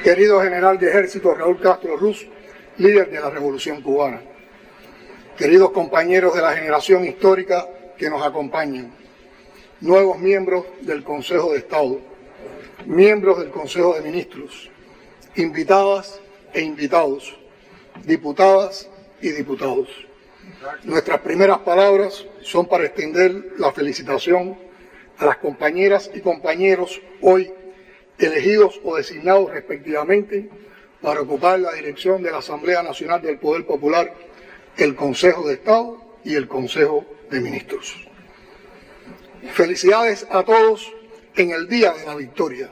querido general de ejército Raúl Castro Ruz, líder de la Revolución Cubana, queridos compañeros de la generación histórica que nos acompañan, nuevos miembros del Consejo de Estado, miembros del Consejo de Ministros, invitadas e invitados, diputadas y diputados. Nuestras primeras palabras son para extender la felicitación a las compañeras y compañeros hoy elegidos o designados respectivamente para ocupar la dirección de la Asamblea Nacional del Poder Popular, el Consejo de Estado y el Consejo de Ministros. Felicidades a todos en el Día de la Victoria.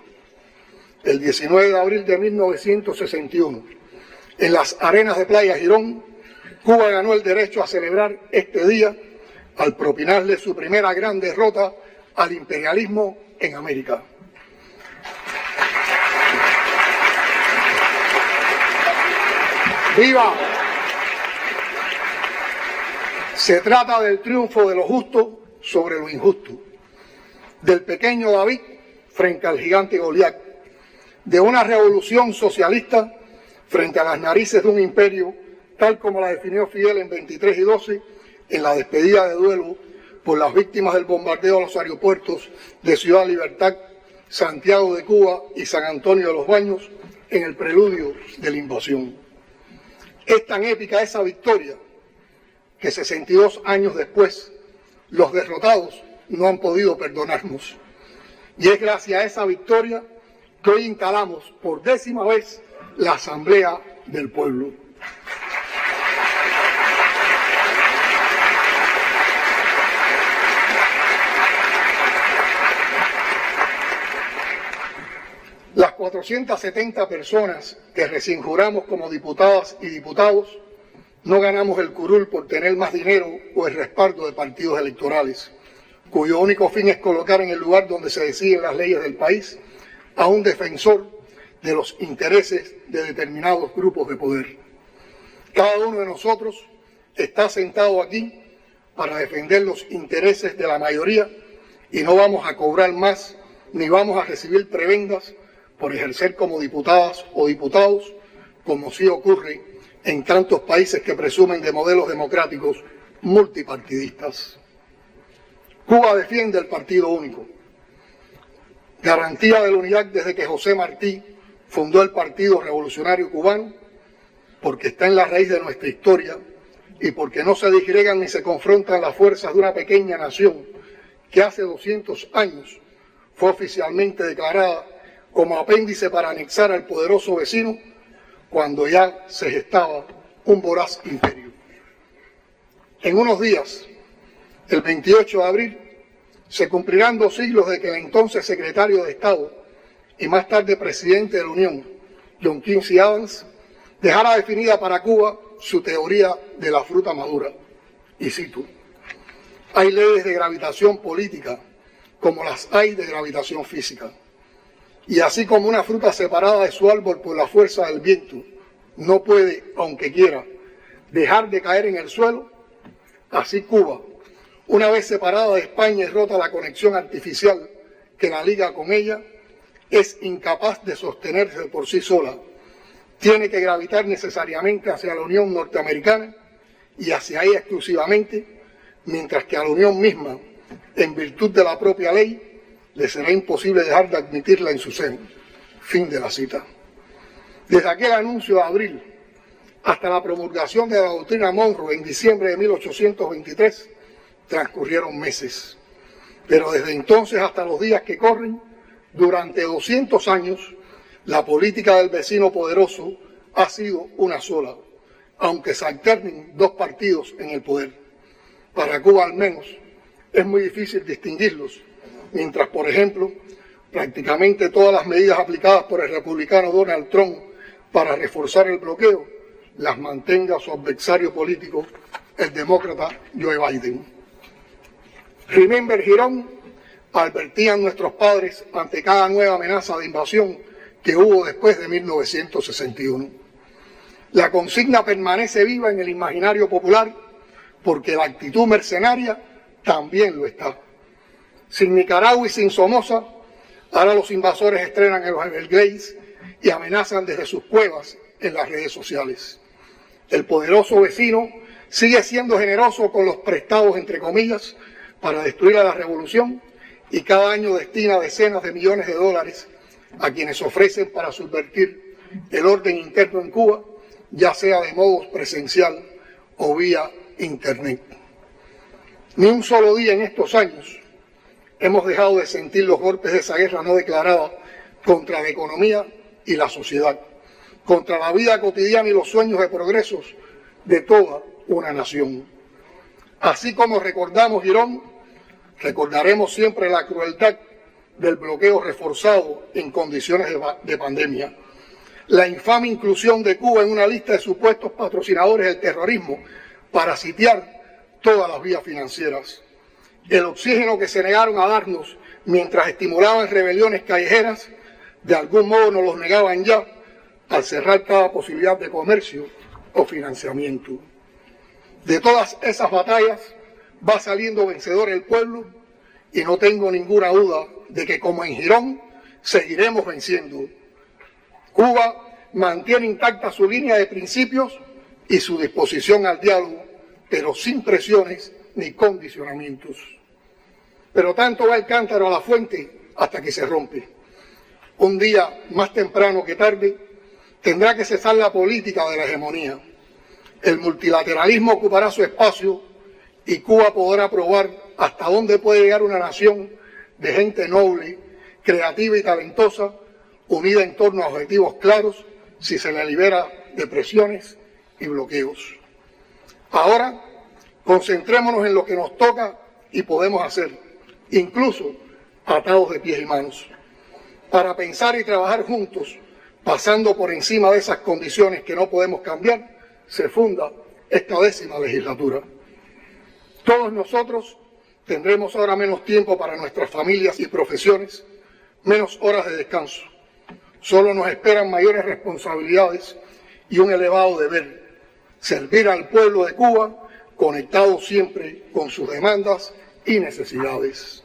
El 19 de abril de 1961, en las arenas de Playa Girón, Cuba ganó el derecho a celebrar este día al propinarle su primera gran derrota al imperialismo en América. ¡Viva! Se trata del triunfo de lo justo sobre lo injusto, del pequeño David frente al gigante Goliat, de una revolución socialista frente a las narices de un imperio, tal como la definió Fidel en 23 y 12, en la despedida de duelo por las víctimas del bombardeo a los aeropuertos de Ciudad Libertad, Santiago de Cuba y San Antonio de los Baños, en el preludio de la invasión. Es tan épica esa victoria que 62 años después, los derrotados no han podido perdonarnos. Y es gracias a esa victoria que hoy instalamos por 10ª vez la Asamblea del Pueblo. Las 470 personas que recién juramos como diputadas y diputados no ganamos el curul por tener más dinero o el respaldo de partidos electorales, cuyo único fin es colocar en el lugar donde se deciden las leyes del país a un defensor de los intereses de determinados grupos de poder. Cada uno de nosotros está sentado aquí para defender los intereses de la mayoría y no vamos a cobrar más ni vamos a recibir prebendas por ejercer como diputadas o diputados, como sí ocurre en tantos países que presumen de modelos democráticos multipartidistas. Cuba defiende el partido único, garantía de la unidad desde que José Martí fundó el Partido Revolucionario Cubano, porque está en la raíz de nuestra historia y porque no se disgregan ni se confrontan las fuerzas de una pequeña nación que hace 200 años fue oficialmente declarada como apéndice para anexar al poderoso vecino cuando ya se gestaba un voraz imperio. En unos días, el 28 de abril, se cumplirán 2 siglos de que el entonces secretario de Estado y más tarde presidente de la Unión, John Quincy Adams, dejara definida para Cuba su teoría de la fruta madura. Y cito: hay leyes de gravitación política como las hay de gravitación física. Y así como una fruta separada de su árbol por la fuerza del viento no puede, aunque quiera, dejar de caer en el suelo, así Cuba, una vez separada de España y rota la conexión artificial que la liga con ella, es incapaz de sostenerse por sí sola. Tiene que gravitar necesariamente hacia la Unión Norteamericana y hacia ella exclusivamente, mientras que a la Unión misma, en virtud de la propia ley, le será imposible dejar de admitirla en su seno. Fin de la cita. Desde aquel anuncio de abril hasta la promulgación de la doctrina Monroe en diciembre de 1823, transcurrieron meses. Pero desde entonces hasta los días que corren, durante 200 años, la política del vecino poderoso ha sido una sola, aunque se alternen 2 partidos en el poder. Para Cuba al menos es muy difícil distinguirlos, mientras, por ejemplo, prácticamente todas las medidas aplicadas por el republicano Donald Trump para reforzar el bloqueo las mantenga su adversario político, el demócrata Joe Biden. Remember Girón, advertían nuestros padres ante cada nueva amenaza de invasión que hubo después de 1961. La consigna permanece viva en el imaginario popular porque la actitud mercenaria también lo está. Sin Nicaragua y sin Somoza, ahora los invasores estrenan el Everglades y amenazan desde sus cuevas en las redes sociales. El poderoso vecino sigue siendo generoso con los prestados, entre comillas, para destruir a la revolución, y cada año destina decenas de millones de dólares a quienes ofrecen para subvertir el orden interno en Cuba, ya sea de modo presencial o vía internet. Ni un solo día en estos años hemos dejado de sentir los golpes de esa guerra no declarada contra la economía y la sociedad, contra la vida cotidiana y los sueños de progresos de toda una nación. Así como recordamos Girón, recordaremos siempre la crueldad del bloqueo reforzado en condiciones de pandemia, la infame inclusión de Cuba en una lista de supuestos patrocinadores del terrorismo para sitiar todas las vías financieras, el oxígeno que se negaron a darnos mientras estimulaban rebeliones callejeras, de algún modo nos los negaban ya al cerrar cada posibilidad de comercio o financiamiento. De todas esas batallas va saliendo vencedor el pueblo, y no tengo ninguna duda de que, como en Girón, seguiremos venciendo. Cuba mantiene intacta su línea de principios y su disposición al diálogo, pero sin presiones ni condicionamientos. Pero tanto va el cántaro a la fuente hasta que se rompe. Un día, más temprano que tarde, tendrá que cesar la política de la hegemonía. El multilateralismo ocupará su espacio y Cuba podrá probar hasta dónde puede llegar una nación de gente noble, creativa y talentosa, unida en torno a objetivos claros, si se le libera de presiones y bloqueos. Ahora, concentrémonos en lo que nos toca y podemos hacer, incluso atados de pies y manos, para pensar y trabajar juntos, pasando por encima de esas condiciones que no podemos cambiar. Se funda esta 10ª legislatura. Todos nosotros tendremos ahora menos tiempo para nuestras familias y profesiones, menos horas de descanso. Solo nos esperan mayores responsabilidades y un elevado deber: servir al pueblo de Cuba, conectado siempre con sus demandas y necesidades.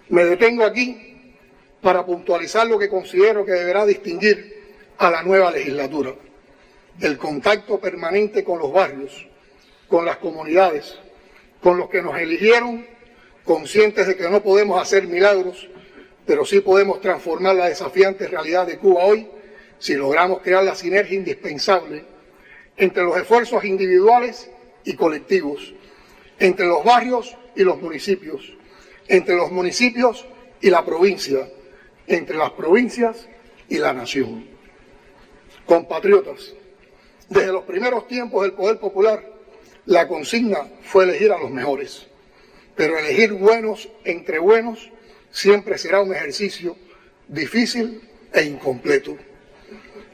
Me detengo aquí para puntualizar lo que considero que deberá distinguir a la nueva legislatura: el contacto permanente con los barrios, con las comunidades, con los que nos eligieron, conscientes de que no podemos hacer milagros, pero sí podemos transformar la desafiante realidad de Cuba hoy si logramos crear la sinergia indispensable entre los esfuerzos individuales y colectivos, entre los barrios y los municipios, entre los municipios y la provincia, entre las provincias y la nación. Compatriotas, desde los primeros tiempos del poder popular, la consigna fue elegir a los mejores, pero elegir buenos entre buenos siempre será un ejercicio difícil e incompleto.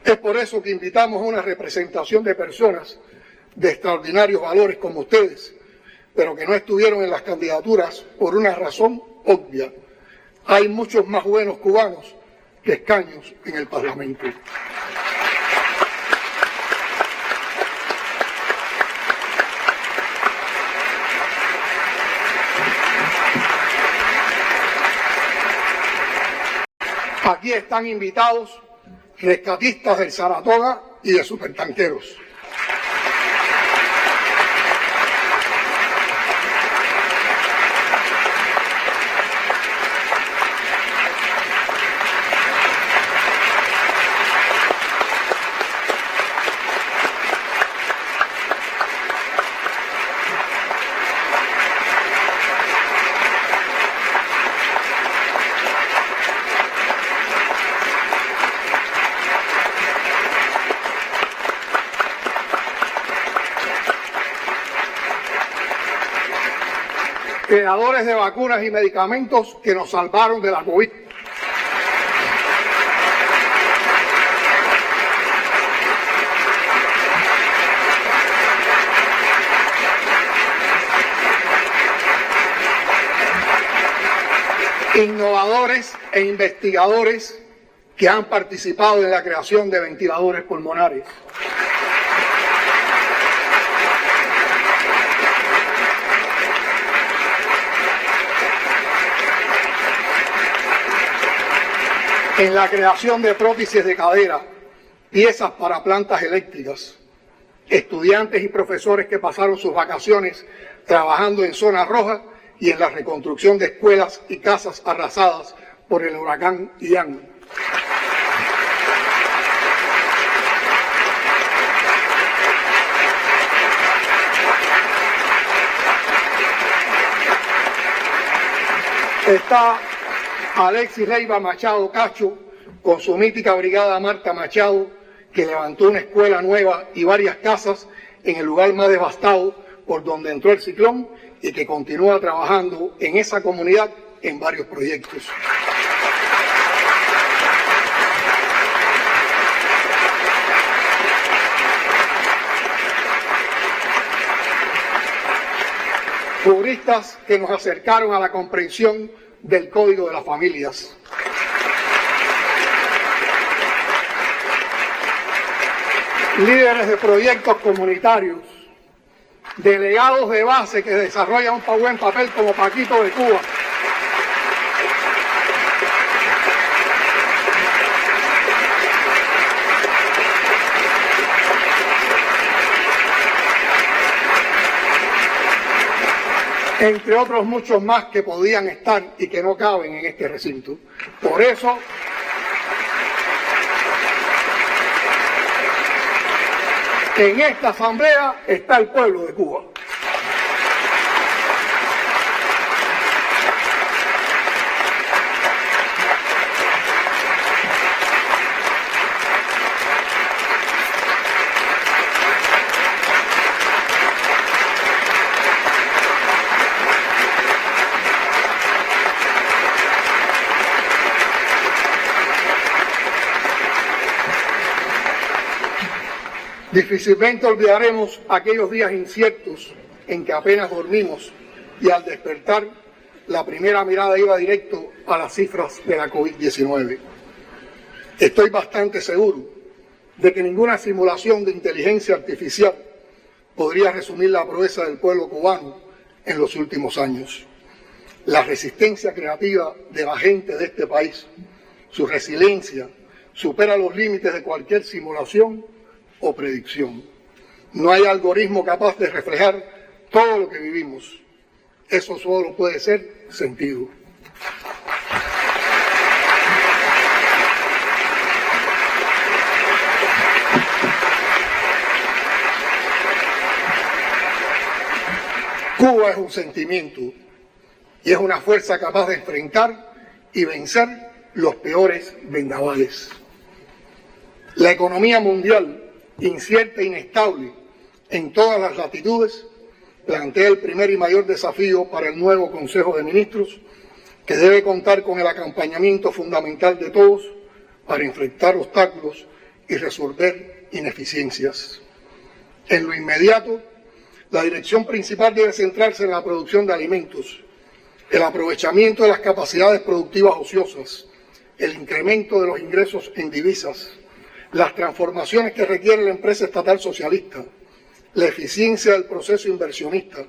Es por eso que invitamos a una representación de personas de extraordinarios valores como ustedes, pero que no estuvieron en las candidaturas por una razón obvia: hay muchos más buenos cubanos que escaños en el Parlamento. Aquí están invitados rescatistas del Saratoga y de supertanqueros. Creadores de vacunas y medicamentos que nos salvaron de la COVID. Innovadores e investigadores que han participado en la creación de ventiladores pulmonares. en la creación de prótesis de cadera, piezas para plantas eléctricas, estudiantes y profesores que pasaron sus vacaciones trabajando en zonas rojas y en la reconstrucción de escuelas y casas arrasadas por el huracán Ian. Está Alexis Leiva Machado Cacho, con su mítica brigada Marta Machado, que levantó una escuela nueva y varias casas en el lugar más devastado por donde entró el ciclón y que continúa trabajando en esa comunidad en varios proyectos. Juristas que nos acercaron a la comprensión del Código de las Familias. Líderes de proyectos comunitarios, delegados de base que desarrollan un buen papel como Paquito de Cuba. Entre otros muchos más que podían estar y que no caben en este recinto. Por eso, en esta asamblea está el pueblo de Cuba. Difícilmente olvidaremos aquellos días inciertos en que apenas dormimos y al despertar la primera mirada iba directo a las cifras de la COVID-19. Estoy bastante seguro de que ninguna simulación de inteligencia artificial podría resumir la proeza del pueblo cubano en los últimos años. La resistencia creativa de la gente de este país, su resiliencia, supera los límites de cualquier simulación o predicción. No hay algoritmo capaz de reflejar todo lo que vivimos. Eso solo puede ser sentido. Cuba es un sentimiento y es una fuerza capaz de enfrentar y vencer los peores vendavales. La economía mundial, incierta e inestable en todas las latitudes, plantea el primer y mayor desafío para el nuevo Consejo de Ministros, que debe contar con el acompañamiento fundamental de todos para enfrentar obstáculos y resolver ineficiencias. En lo inmediato, la dirección principal debe centrarse en la producción de alimentos, el aprovechamiento de las capacidades productivas ociosas, el incremento de los ingresos en divisas, las transformaciones que requiere la empresa estatal socialista, la eficiencia del proceso inversionista,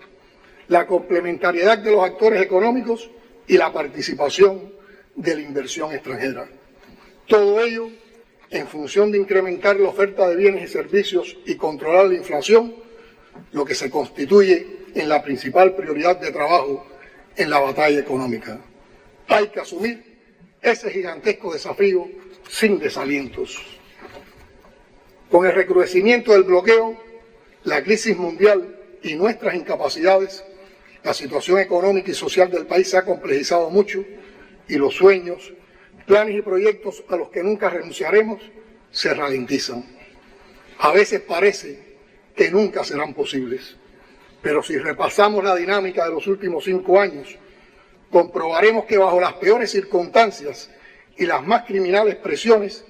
la complementariedad de los actores económicos y la participación de la inversión extranjera. Todo ello en función de incrementar la oferta de bienes y servicios y controlar la inflación, lo que se constituye en la principal prioridad de trabajo en la batalla económica. Hay que asumir ese gigantesco desafío sin desalientos. Con el recrudecimiento del bloqueo, la crisis mundial y nuestras incapacidades, la situación económica y social del país se ha complejizado mucho y los sueños, planes y proyectos a los que nunca renunciaremos se ralentizan. A veces parece que nunca serán posibles, pero si repasamos la dinámica de los últimos 5 años, comprobaremos que bajo las peores circunstancias y las más criminales presiones,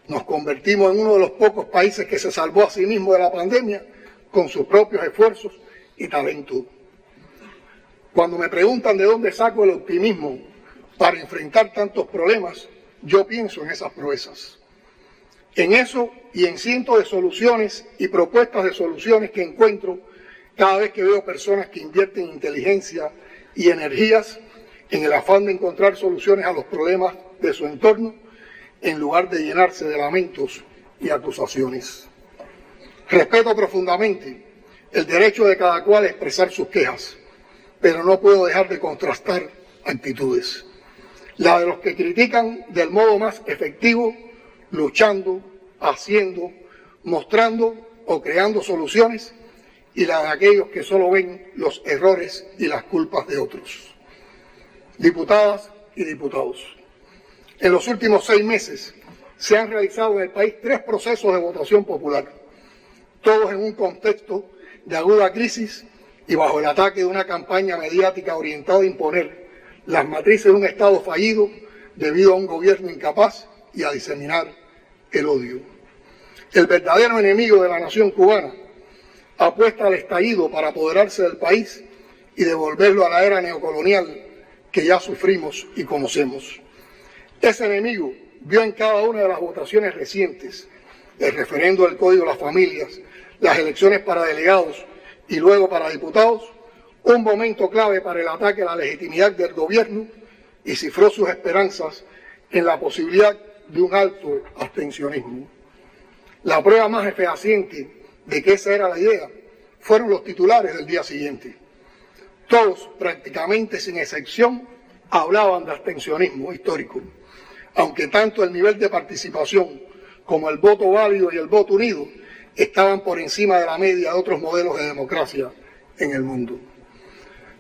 nos convertimos en uno de los pocos países que se salvó a sí mismo de la pandemia con sus propios esfuerzos y talento. Cuando me preguntan de dónde saco el optimismo para enfrentar tantos problemas, yo pienso en esas proezas. En eso y en cientos de soluciones y propuestas de soluciones que encuentro cada vez que veo personas que invierten inteligencia y energías en el afán de encontrar soluciones a los problemas de su entorno en lugar de llenarse de lamentos y acusaciones. Respeto profundamente el derecho de cada cual a expresar sus quejas, pero no puedo dejar de contrastar actitudes. La de los que critican del modo más efectivo, luchando, haciendo, mostrando o creando soluciones, y la de aquellos que solo ven los errores y las culpas de otros. Diputadas y diputados, en los últimos 6 meses se han realizado en el país 3 procesos de votación popular, todos en un contexto de aguda crisis y bajo el ataque de una campaña mediática orientada a imponer las matrices de un Estado fallido debido a un gobierno incapaz y a diseminar el odio. El verdadero enemigo de la nación cubana apuesta al estallido para apoderarse del país y devolverlo a la era neocolonial que ya sufrimos y conocemos. Ese enemigo vio en cada una de las votaciones recientes, el referendo del Código de las Familias, las elecciones para delegados y luego para diputados, un momento clave para el ataque a la legitimidad del gobierno y cifró sus esperanzas en la posibilidad de un alto abstencionismo. La prueba más fehaciente de que esa era la idea fueron los titulares del día siguiente. Todos, prácticamente sin excepción, hablaban de abstencionismo histórico, aunque tanto el nivel de participación como el voto válido y el voto unido estaban por encima de la media de otros modelos de democracia en el mundo.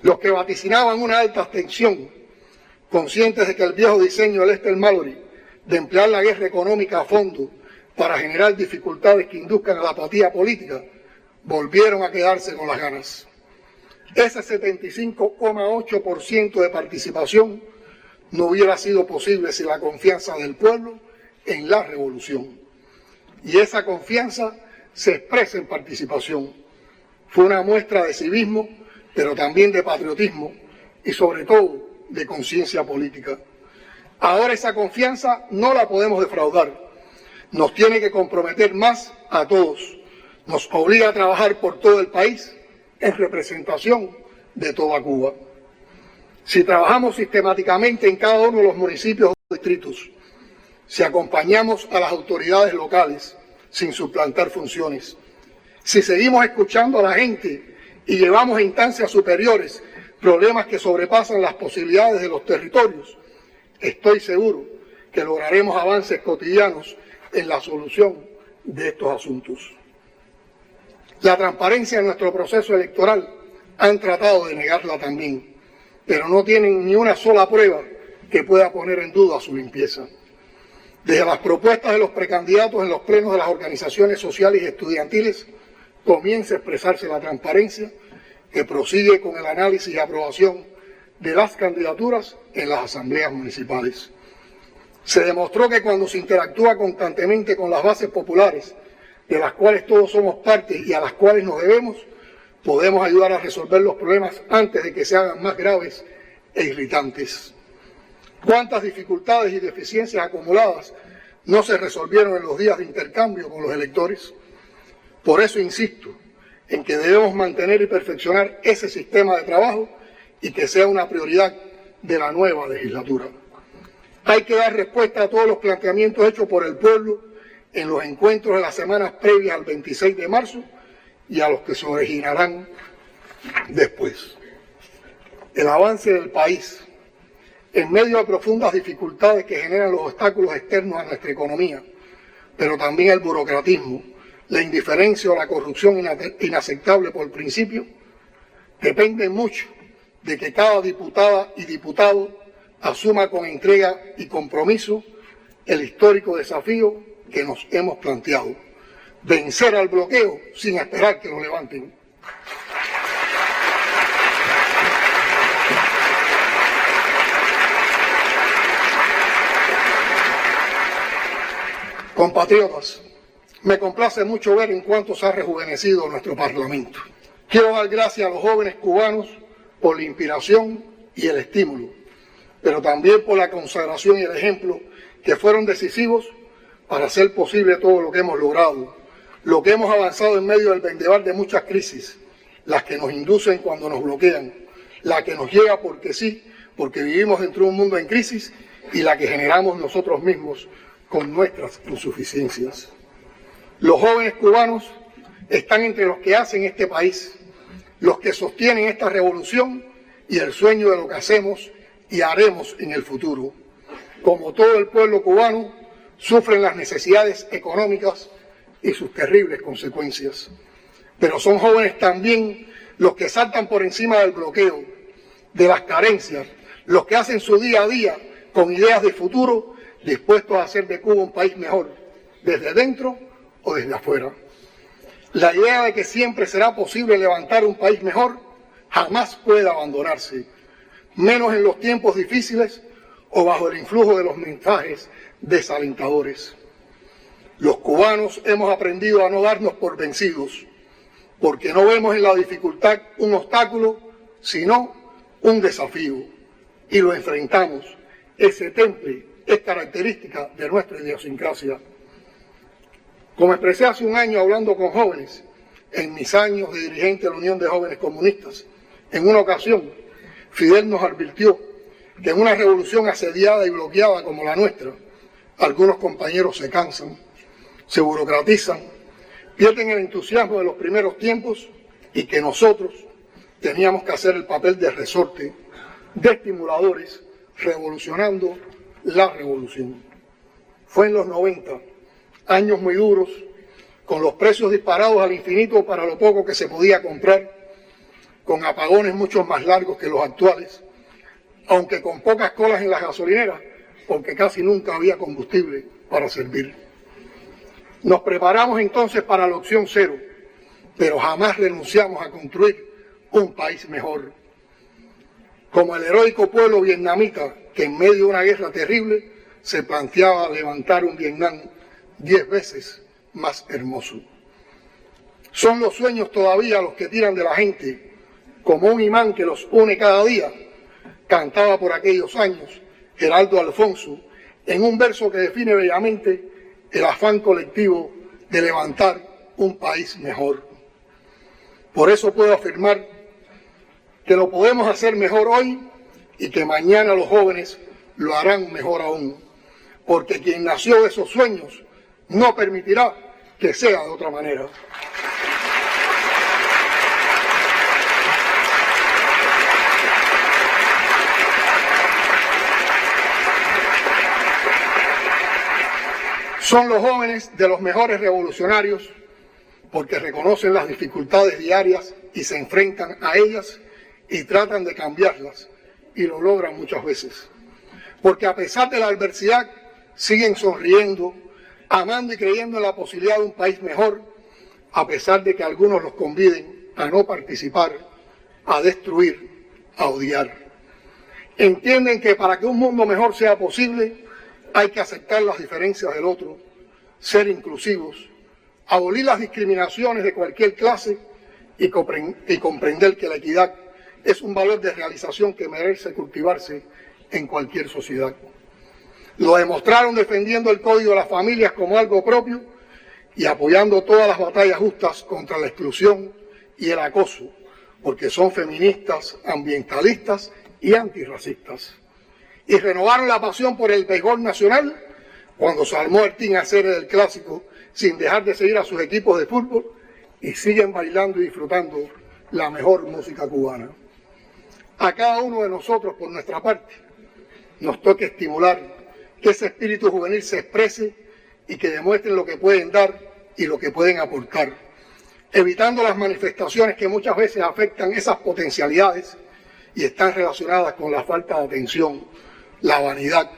Los que vaticinaban una alta abstención, conscientes de que el viejo diseño del Lester Mallory de emplear la guerra económica a fondo para generar dificultades que induzcan a la apatía política, volvieron a quedarse con las ganas. Ese 75,8% de participación no hubiera sido posible sin la confianza del pueblo en la revolución. Y esa confianza se expresa en participación. Fue una muestra de civismo, pero también de patriotismo y sobre todo de conciencia política. Ahora esa confianza no la podemos defraudar. Nos tiene que comprometer más a todos. Nos obliga a trabajar por todo el país en representación de toda Cuba. Si trabajamos sistemáticamente en cada uno de los municipios o distritos, si acompañamos a las autoridades locales sin suplantar funciones, si seguimos escuchando a la gente y llevamos a instancias superiores problemas que sobrepasan las posibilidades de los territorios, estoy seguro que lograremos avances cotidianos en la solución de estos asuntos. La transparencia en nuestro proceso electoral han tratado de negarla también, pero no tienen ni una sola prueba que pueda poner en duda su limpieza. Desde las propuestas de los precandidatos en los plenos de las organizaciones sociales y estudiantiles, comienza a expresarse la transparencia que prosigue con el análisis y aprobación de las candidaturas en las asambleas municipales. Se demostró que cuando se interactúa constantemente con las bases populares, de las cuales todos somos parte y a las cuales nos debemos, podemos ayudar a resolver los problemas antes de que se hagan más graves e irritantes. ¿Cuántas dificultades y deficiencias acumuladas no se resolvieron en los días de intercambio con los electores? Por eso insisto en que debemos mantener y perfeccionar ese sistema de trabajo y que sea una prioridad de la nueva legislatura. Hay que dar respuesta a todos los planteamientos hechos por el pueblo en los encuentros de las semanas previas al 26 de marzo y a los que se originarán después. El avance del país, en medio de profundas dificultades que generan los obstáculos externos a nuestra economía, pero también el burocratismo, la indiferencia o la corrupción inaceptable por principio, depende mucho de que cada diputada y diputado asuma con entrega y compromiso el histórico desafío que nos hemos planteado: vencer al bloqueo sin esperar que lo levanten. Compatriotas, me complace mucho ver en cuánto se ha rejuvenecido nuestro Parlamento. Quiero dar gracias a los jóvenes cubanos por la inspiración y el estímulo, pero también por la consagración y el ejemplo que fueron decisivos para hacer posible todo lo que hemos logrado, lo que hemos avanzado en medio del vendaval de muchas crisis, las que nos inducen cuando nos bloquean, la que nos llega porque sí, porque vivimos dentro de un mundo en crisis, y la que generamos nosotros mismos con nuestras insuficiencias. Los jóvenes cubanos están entre los que hacen este país, los que sostienen esta revolución y el sueño de lo que hacemos y haremos en el futuro. Como todo el pueblo cubano, sufren las necesidades económicas y sus terribles consecuencias. Pero son jóvenes también los que saltan por encima del bloqueo, de las carencias, los que hacen su día a día con ideas de futuro, dispuestos a hacer de Cuba un país mejor, desde dentro o desde afuera. La idea de que siempre será posible levantar un país mejor jamás puede abandonarse, menos en los tiempos difíciles o bajo el influjo de los mensajes desalentadores. Los cubanos hemos aprendido a no darnos por vencidos, porque no vemos en la dificultad un obstáculo, sino un desafío, y lo enfrentamos. Ese temple es característica de nuestra idiosincrasia. Como expresé hace un año hablando con jóvenes, en mis años de dirigente de la Unión de Jóvenes Comunistas, en una ocasión, Fidel nos advirtió que en una revolución asediada y bloqueada como la nuestra, algunos compañeros se cansan, se burocratizan, pierden el entusiasmo de los primeros tiempos y que nosotros teníamos que hacer el papel de resorte, de estimuladores, revolucionando la revolución. Fue en los 90, años muy duros, con los precios disparados al infinito para lo poco que se podía comprar, con apagones mucho más largos que los actuales, aunque con pocas colas en las gasolineras, porque casi nunca había combustible para servir. Nos preparamos entonces para la opción cero, pero jamás renunciamos a construir un país mejor. Como el heroico pueblo vietnamita que en medio de una guerra terrible se planteaba levantar un Vietnam 10 veces más hermoso. Son los sueños todavía los que tiran de la gente, como un imán que los une cada día, cantaba por aquellos años Geraldo Alfonso, en un verso que define bellamente el afán colectivo de levantar un país mejor. Por eso puedo afirmar que lo podemos hacer mejor hoy y que mañana los jóvenes lo harán mejor aún, porque quien nació de esos sueños no permitirá que sea de otra manera. Son los jóvenes de los mejores revolucionarios porque reconocen las dificultades diarias y se enfrentan a ellas y tratan de cambiarlas, y lo logran muchas veces. Porque a pesar de la adversidad, siguen sonriendo, amando y creyendo en la posibilidad de un país mejor, a pesar de que algunos los conviden a no participar, a destruir, a odiar. Entienden que para que un mundo mejor sea posible, hay que aceptar las diferencias del otro, ser inclusivos, abolir las discriminaciones de cualquier clase y comprender que la equidad es un valor de realización que merece cultivarse en cualquier sociedad. Lo demostraron defendiendo el Código de las Familias como algo propio y apoyando todas las batallas justas contra la exclusión y el acoso, porque son feministas, ambientalistas y antirracistas. Y renovaron la pasión por el béisbol nacional cuando se armó el Team Acere del Clásico sin dejar de seguir a sus equipos de fútbol y siguen bailando y disfrutando la mejor música cubana. A cada uno de nosotros, por nuestra parte, nos toca estimular que ese espíritu juvenil se exprese y que demuestren lo que pueden dar y lo que pueden aportar, evitando las manifestaciones que muchas veces afectan esas potencialidades y están relacionadas con la falta de atención, la vanidad,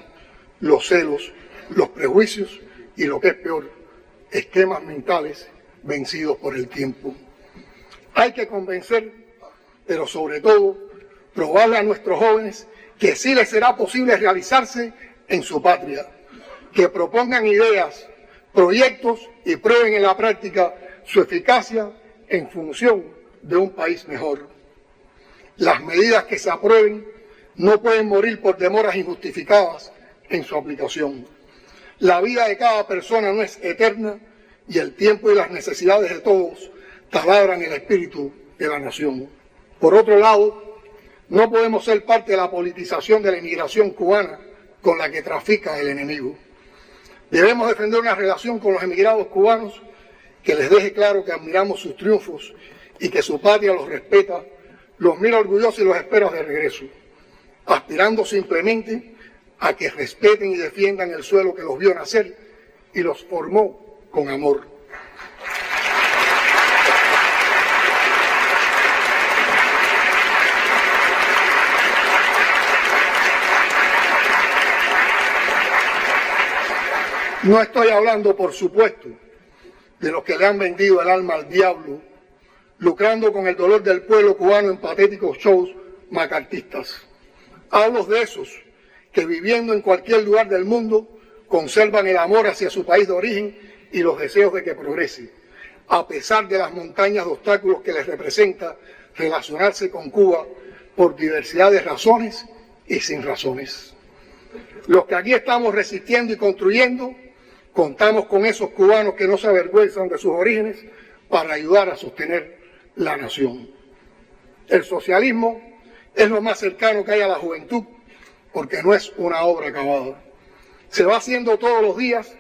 los celos, los prejuicios y, lo que es peor, esquemas mentales vencidos por el tiempo. Hay que convencer, pero sobre todo, probarle a nuestros jóvenes que sí les será posible realizarse en su patria, que propongan ideas, proyectos y prueben en la práctica su eficacia en función de un país mejor. Las medidas que se aprueben no pueden morir por demoras injustificadas en su aplicación. La vida de cada persona no es eterna y el tiempo y las necesidades de todos taladran el espíritu de la nación. Por otro lado, no podemos ser parte de la politización de la inmigración cubana con la que trafica el enemigo. Debemos defender una relación con los emigrados cubanos que les deje claro que admiramos sus triunfos y que su patria los respeta, los mira orgullosos y los espera de regreso, aspirando simplemente a que respeten y defiendan el suelo que los vio nacer y los formó con amor. No estoy hablando, por supuesto, de los que le han vendido el alma al diablo, lucrando con el dolor del pueblo cubano en patéticos shows macartistas. Hablo de esos que viviendo en cualquier lugar del mundo conservan el amor hacia su país de origen y los deseos de que progrese, a pesar de las montañas de obstáculos que les representa relacionarse con Cuba por diversidad de razones y sin razones. Los que aquí estamos resistiendo y construyendo, contamos con esos cubanos que no se avergüenzan de sus orígenes para ayudar a sostener la nación. El socialismo es lo más cercano que hay a la juventud, porque no es una obra acabada. Se va haciendo todos los días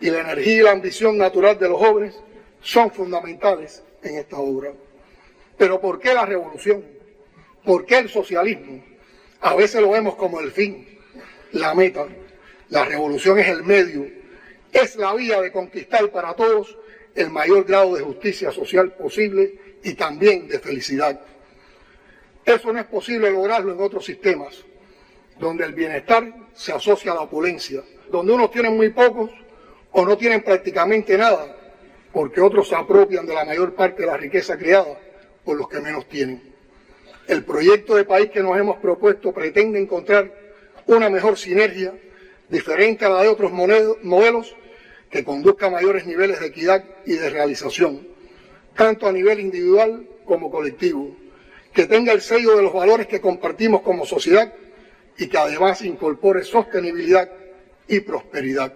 y la energía y la ambición natural de los jóvenes son fundamentales en esta obra. Pero ¿por qué la revolución? ¿Por qué el socialismo? A veces lo vemos como el fin, la meta. La revolución es el medio, es la vía de conquistar para todos el mayor grado de justicia social posible y también de felicidad. Eso no es posible lograrlo en otros sistemas, donde el bienestar se asocia a la opulencia, donde unos tienen muy pocos o no tienen prácticamente nada, porque otros se apropian de la mayor parte de la riqueza creada por los que menos tienen. El proyecto de país que nos hemos propuesto pretende encontrar una mejor sinergia, diferente a la de otros modelos, que conduzca a mayores niveles de equidad y de realización, tanto a nivel individual como colectivo, que tenga el sello de los valores que compartimos como sociedad y que además incorpore sostenibilidad y prosperidad.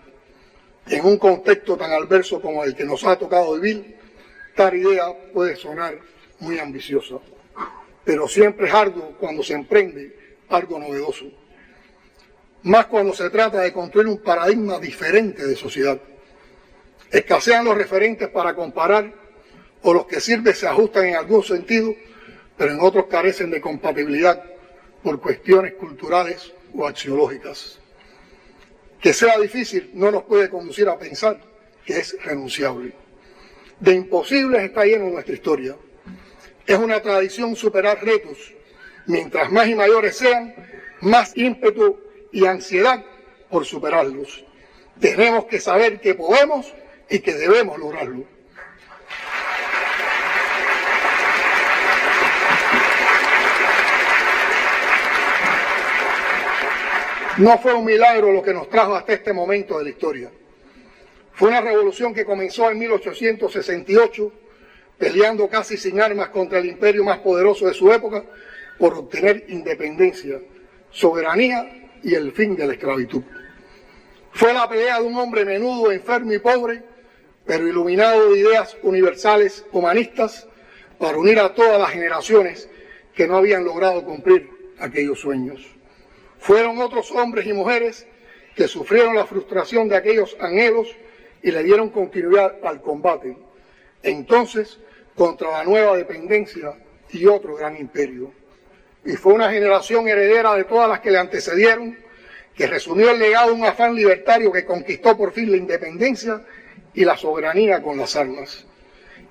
En un contexto tan adverso como el que nos ha tocado vivir, tal idea puede sonar muy ambiciosa, pero siempre es arduo cuando se emprende algo novedoso, más cuando se trata de construir un paradigma diferente de sociedad. Escasean los referentes para comparar, o los que sirven se ajustan en algún sentido, pero en otros carecen de compatibilidad por cuestiones culturales o axiológicas. Que sea difícil no nos puede conducir a pensar que es renunciable. De imposibles está lleno nuestra historia. Es una tradición superar retos. Mientras más y mayores sean, más ímpetu y ansiedad por superarlos. Tenemos que saber que podemos y que debemos lograrlo. No fue un milagro lo que nos trajo hasta este momento de la historia. Fue una revolución que comenzó en 1868, peleando casi sin armas contra el imperio más poderoso de su época, por obtener independencia, soberanía y el fin de la esclavitud. Fue la pelea de un hombre menudo, enfermo y pobre, pero iluminado de ideas universales humanistas, para unir a todas las generaciones que no habían logrado cumplir aquellos sueños. Fueron otros hombres y mujeres que sufrieron la frustración de aquellos anhelos y le dieron continuidad al combate, entonces contra la nueva dependencia y otro gran imperio. Y fue una generación heredera de todas las que le antecedieron, que resumió el legado de un afán libertario que conquistó por fin la independencia y la soberanía con las armas.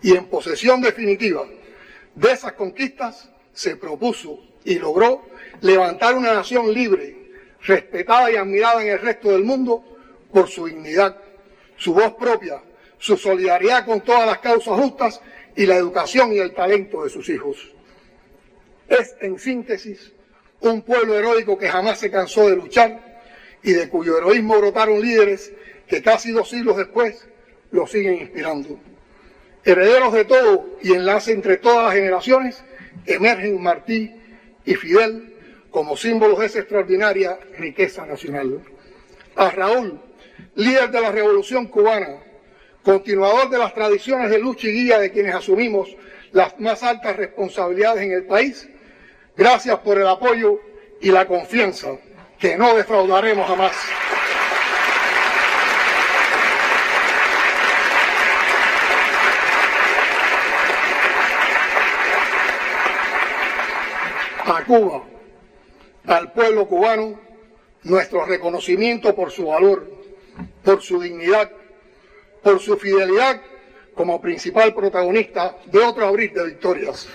Y en posesión definitiva de esas conquistas se propuso y logró levantar una nación libre, respetada y admirada en el resto del mundo por su dignidad, su voz propia, su solidaridad con todas las causas justas y la educación y el talento de sus hijos. Es, en síntesis, un pueblo heroico que jamás se cansó de luchar y de cuyo heroísmo brotaron líderes que casi 2 siglos después lo siguen inspirando. Herederos de todo y enlace entre todas las generaciones, emergen Martí y Fidel como símbolos de esa extraordinaria riqueza nacional. A Raúl, líder de la Revolución Cubana, continuador de las tradiciones de lucha y guía de quienes asumimos las más altas responsabilidades en el país, gracias por el apoyo y la confianza que no defraudaremos jamás. Cuba, al pueblo cubano, nuestro reconocimiento por su valor, por su dignidad, por su fidelidad como principal protagonista de otro abril de victorias.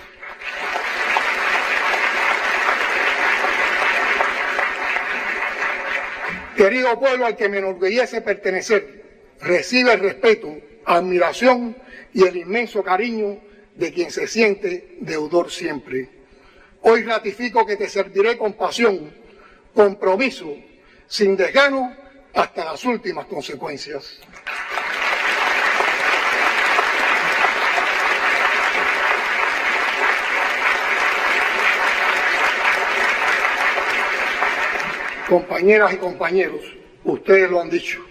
Querido pueblo al que me enorgullece pertenecer, recibe el respeto, admiración y el inmenso cariño de quien se siente deudor siempre. Hoy ratifico que te serviré con pasión, compromiso, sin desgano, hasta las últimas consecuencias. Compañeras y compañeros, ustedes lo han dicho.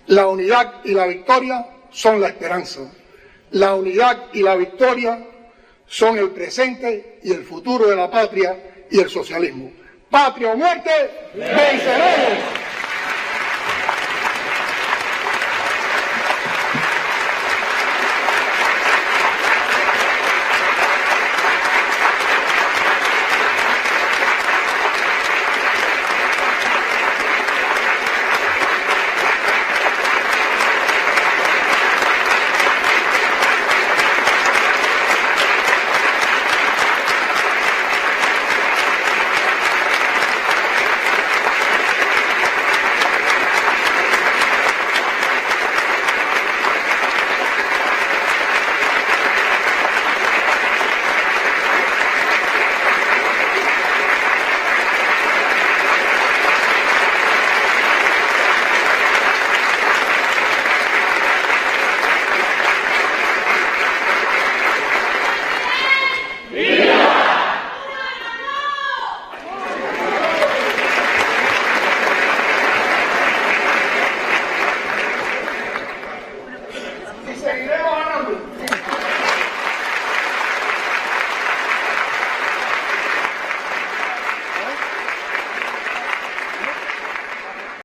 La unidad y la victoria son la esperanza. La unidad y la victoria son el presente y el futuro de la patria y el socialismo. ¡Patria o muerte! ¡Venceremos!